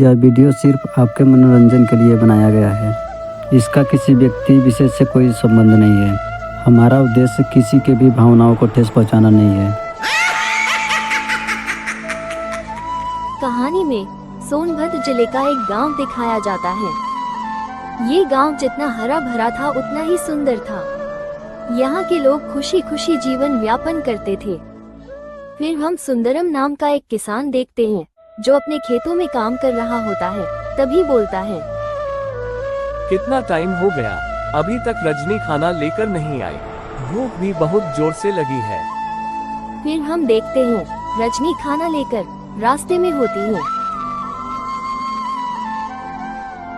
यह वीडियो सिर्फ आपके मनोरंजन के लिए बनाया गया है। इसका किसी व्यक्ति विशेष से कोई संबंध नहीं है। हमारा उद्देश्य किसी के भी भावनाओं को ठेस पहुंचाना नहीं है। कहानी में सोनभद्र जिले का एक गांव दिखाया जाता है। ये गांव जितना हरा भरा था उतना ही सुंदर था। यहाँ के लोग खुशी खुशी जीवन व्यापन करते थे। फिर हम सुंदरम नाम का एक किसान देखते हैं जो अपने खेतों में काम कर रहा होता है। तभी बोलता है, कितना टाइम हो गया, अभी तक रजनी खाना लेकर नहीं आई। भूख भी बहुत जोर से लगी है। फिर हम देखते हैं रजनी खाना लेकर रास्ते में होती है।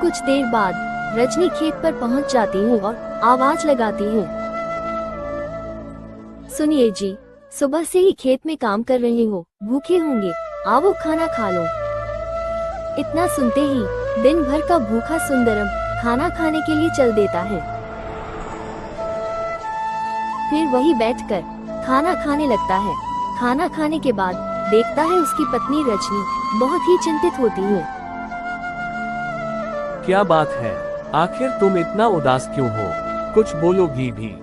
कुछ देर बाद रजनी खेत पर पहुंच जाती है और आवाज लगाती है, सुनिए जी, सुबह से ही खेत में काम कर रहे हो, भूखे होंगे, आओ खाना खा लो। इतना सुनते ही दिन भर का भूखा सुंदरम खाना खाने के लिए चल देता है। फिर वही बैठकर खाना खाने लगता है। खाना खाने के बाद देखता है उसकी पत्नी रजनी बहुत ही चिंतित होती है। क्या बात है, आखिर तुम इतना उदास क्यों हो? कुछ बोलोगी भी?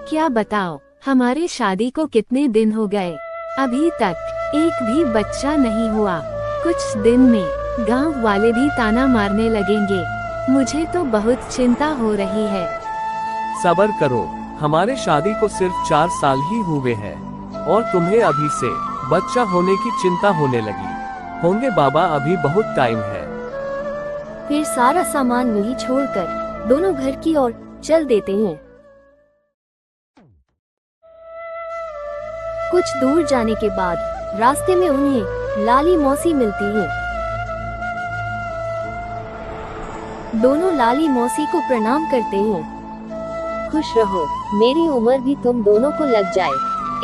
क्या बताओ, हमारे शादी को कितने दिन हो गए, अभी तक एक भी बच्चा नहीं हुआ। कुछ दिन में गांव वाले भी ताना मारने लगेंगे। मुझे तो बहुत चिंता हो रही है। सब्र करो, हमारे शादी को सिर्फ 4 साल ही हुए हैं और तुम्हें अभी से बच्चा होने की चिंता होने लगी। होंगे बाबा, अभी बहुत टाइम है। फिर सारा सामान वहीं छोड़कर दोनों घर की ओर चल देते हैं। कुछ दूर जाने के बाद रास्ते में उन्हें लाली मौसी मिलती है। दोनों लाली मौसी को प्रणाम करते हैं। खुश रहो, मेरी उम्र भी तुम दोनों को लग जाए।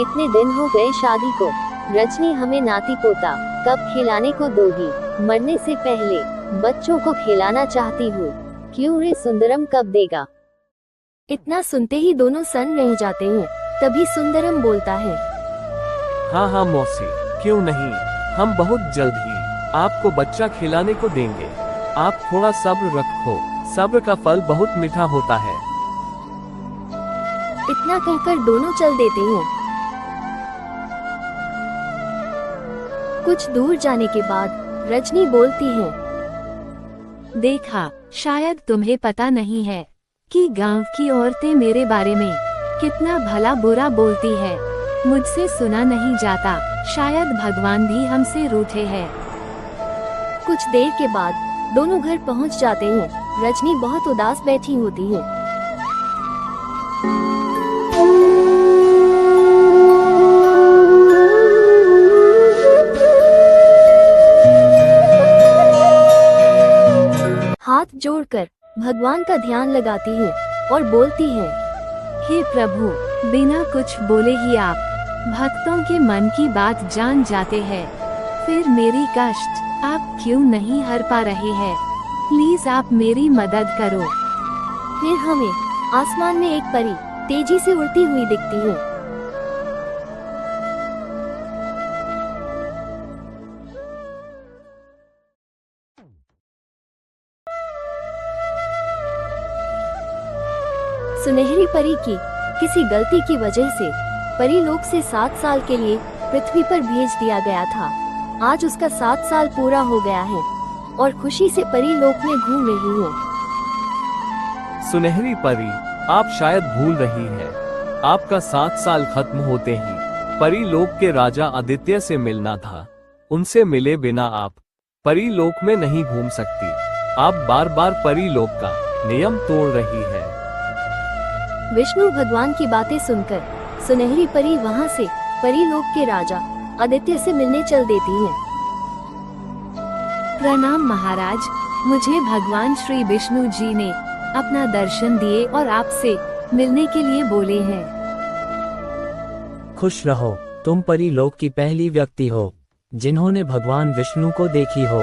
इतने दिन हो गए शादी को। रजनी हमें नाती पोता कब खिलाने को दोगी? मरने से पहले बच्चों को खिलाना चाहती हूँ। क्यों रे सुंदरम, कब देगा? इतना सुनते ही दोनों सन्न रह जाते हैं। तभी सुंदरम बोलता है, हाँ मौसी, क्यों नहीं, हम बहुत जल्द ही आपको बच्चा खिलाने को देंगे। आप थोड़ा सब्र रखो, सब्र का फल बहुत मीठा होता है। इतना कहकर दोनों चल देते हैं। कुछ दूर जाने के बाद रजनी बोलती है, देखा, शायद तुम्हें पता नहीं है कि गांव की औरतें मेरे बारे में कितना भला बुरा बोलती है। मुझसे सुना नहीं जाता, शायद भगवान भी हमसे रूठे हैं। कुछ देर के बाद दोनों घर पहुंच जाते हैं। रजनी बहुत उदास बैठी होती है। हाथ जोड़कर भगवान का ध्यान लगाती है और बोलती है, हे प्रभु, बिना कुछ बोले ही आप भक्तों के मन की बात जान जाते हैं। फिर मेरी कष्ट आप क्यों नहीं हर पा रहे हैं? प्लीज आप मेरी मदद करो। फिर हमें आसमान में एक परी तेजी से उड़ती हुई दिखती है। सुनहरी परी की किसी गलती की वजह से परीलोक से 7 साल के लिए पृथ्वी पर भेज दिया गया था। आज उसका 7 साल पूरा हो गया है और खुशी से परीलोक में घूम रही है। सुनहरी परी, आप शायद भूल रही हैं, आपका 7 साल खत्म होते ही परीलोक के राजा आदित्य से मिलना था। उनसे मिले बिना आप परीलोक में नहीं घूम सकती। आप बार बार परीलोक का नियम तोड़ रही है। विष्णु भगवान की बातें सुनकर सुनहरी परी वहां से परीलोक के राजा आदित्य से मिलने चल देती है। प्रणाम महाराज, मुझे भगवान श्री विष्णु जी ने अपना दर्शन दिए और आपसे मिलने के लिए बोले हैं। खुश रहो, तुम परीलोक की पहली व्यक्ति हो जिन्होंने भगवान विष्णु को देखी हो।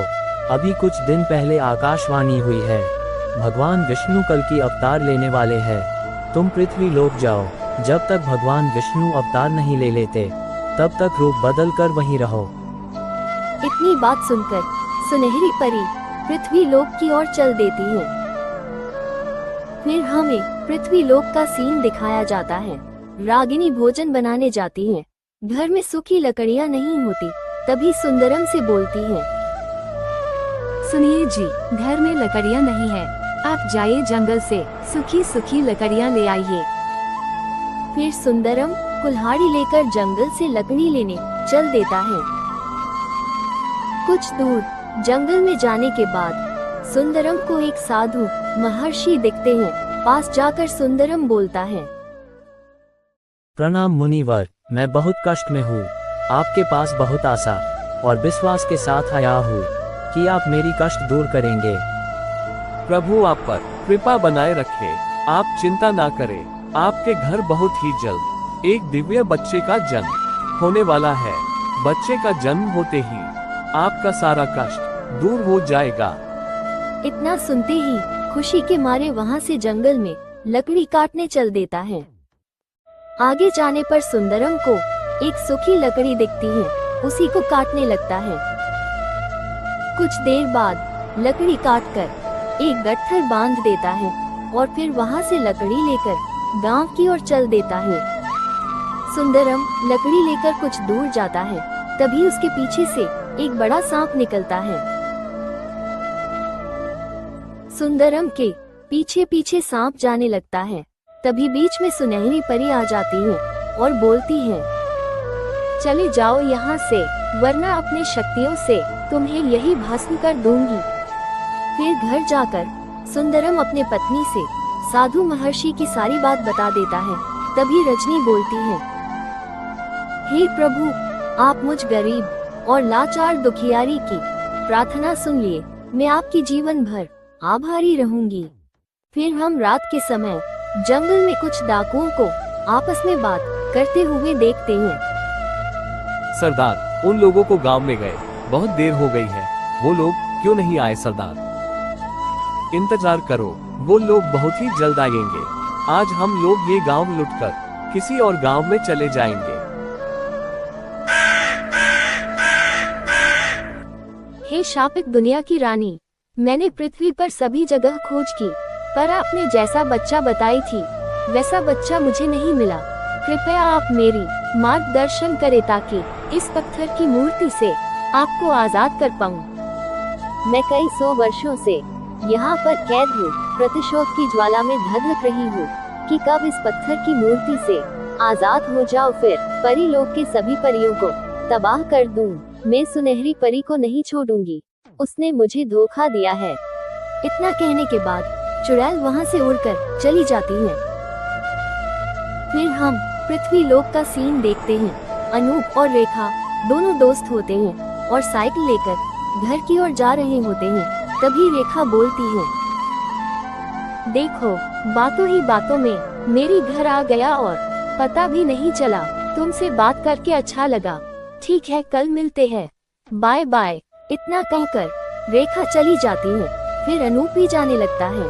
अभी कुछ दिन पहले आकाशवाणी हुई है, भगवान विष्णु कल की अवतार लेने वाले हैं। तुम पृथ्वी लोक जाओ, जब तक भगवान विष्णु अवतार नहीं ले लेते तब तक रूप बदल कर वहीं रहो। इतनी बात सुनकर सुनहरी परी पृथ्वी लोक की ओर चल देती हैं। फिर हमें पृथ्वी लोक का सीन दिखाया जाता है। रागिनी भोजन बनाने जाती हैं। घर में सूखी लकड़ियां नहीं होती, तभी सुंदरम से बोलती हैं। सुनिए जी, घर में लकड़ियाँ नहीं है, आप जाइए जंगल से सूखी सूखी लकड़ियाँ ले आइए। फिर सुंदरम कुल्हाड़ी लेकर जंगल से लकड़ी लेने चल देता है। कुछ दूर जंगल में जाने के बाद सुंदरम को एक साधु महर्षि दिखते हैं। पास जाकर सुंदरम बोलता है। प्रणाम मुनिवर, मैं बहुत कष्ट में हूँ। आपके पास बहुत आशा और विश्वास के साथ आया हूँ कि आप मेरी कष्ट दूर करेंगे। प्रभु आप पर कृपा बनाए रखे, आप चिंता ना करें। आपके घर बहुत ही जल्द एक दिव्य बच्चे का जन्म होने वाला है। बच्चे का जन्म होते ही आपका सारा कष्ट दूर हो जाएगा। इतना सुनते ही खुशी के मारे वहाँ से जंगल में लकड़ी काटने चल देता है। आगे जाने पर सुंदरम को एक सूखी लकड़ी दिखती है, उसी को काटने लगता है। कुछ देर बाद लकड़ी काटकर एक गट्ठर बांध देता है और फिर वहाँ से लकड़ी लेकर गांव की ओर चल देता है। सुंदरम लकड़ी लेकर कुछ दूर जाता है, तभी उसके पीछे से एक बड़ा सांप निकलता है। सुंदरम के पीछे पीछे सांप जाने लगता है, तभी बीच में सुनहरी परी आ जाती है और बोलती है, चले जाओ यहाँ से, वरना अपनी शक्तियों से तुम्हें यही भस्म कर दूंगी। फिर घर जाकर सुंदरम अपने पत्नी से साधु महर्षि की सारी बात बता देता है। तभी रजनी बोलती है, हे प्रभु, आप मुझ गरीब और लाचार दुखियारी की प्रार्थना सुन लिए। मैं आपकी जीवन भर आभारी रहूंगी। फिर हम रात के समय जंगल में कुछ डाकुओं को आपस में बात करते हुए देखते हैं। सरदार, उन लोगों को गांव में गए बहुत देर हो गई है, वो लोग क्यों नहीं आए? सरदार इंतजार करो, वो लोग बहुत ही जल्द आएंगे। आज हम लोग ये गांव लुटकर किसी और गांव में चले जाएंगे। हे शापित दुनिया की रानी, मैंने पृथ्वी पर सभी जगह खोज की, पर आपने जैसा बच्चा बताई थी वैसा बच्चा मुझे नहीं मिला। कृपया आप मेरी मार्गदर्शन करें ताकि इस पत्थर की मूर्ति से आपको आजाद कर पाऊं। मैं कई 100 वर्षों से यहाँ पर कैद हूँ, प्रतिशोध की ज्वाला में धधक रही हूँ कि कब इस पत्थर की मूर्ति से आजाद हो जाओ, फिर परी लोक के सभी परियों को तबाह कर दूं। मैं सुनहरी परी को नहीं छोड़ूंगी, उसने मुझे धोखा दिया है। इतना कहने के बाद चुड़ैल वहाँ से उड़कर चली जाती है। फिर हम पृथ्वी लोक का सीन देखते हैं। अनूप और रेखा दोनों दोस्त होते हैं और साइकिल लेकर घर की ओर जा रहे होते हैं। तभी रेखा बोलती है, देखो, बातों ही बातों में मेरी घर आ गया और पता भी नहीं चला। तुमसे बात करके अच्छा लगा। ठीक है, कल मिलते हैं, बाय बाय। इतना कहकर रेखा चली जाती है। फिर अनूप भी जाने लगता है।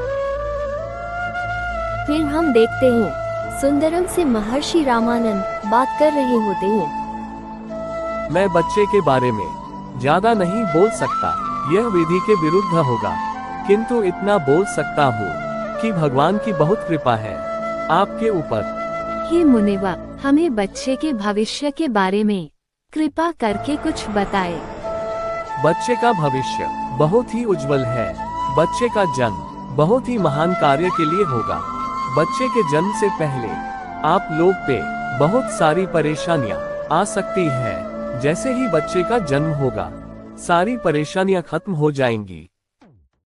फिर हम देखते हैं सुंदरम से महर्षि रामानंद बात कर रहे होते हैं। मैं बच्चे के बारे में ज्यादा नहीं बोल सकता, यह विधि के विरुद्ध होगा, किंतु इतना बोल सकता हूँ कि भगवान की बहुत कृपा है आपके ऊपर। हे मुनिवा, हमें बच्चे के भविष्य के बारे में कृपा करके कुछ बताए। बच्चे का भविष्य बहुत ही उज्जवल है। बच्चे का जन्म बहुत ही महान कार्य के लिए होगा। बच्चे के जन्म से पहले आप लोग पे बहुत सारी परेशानियां आ सकती है। जैसे ही बच्चे का जन्म होगा, सारी परेशानियां खत्म हो जाएंगी।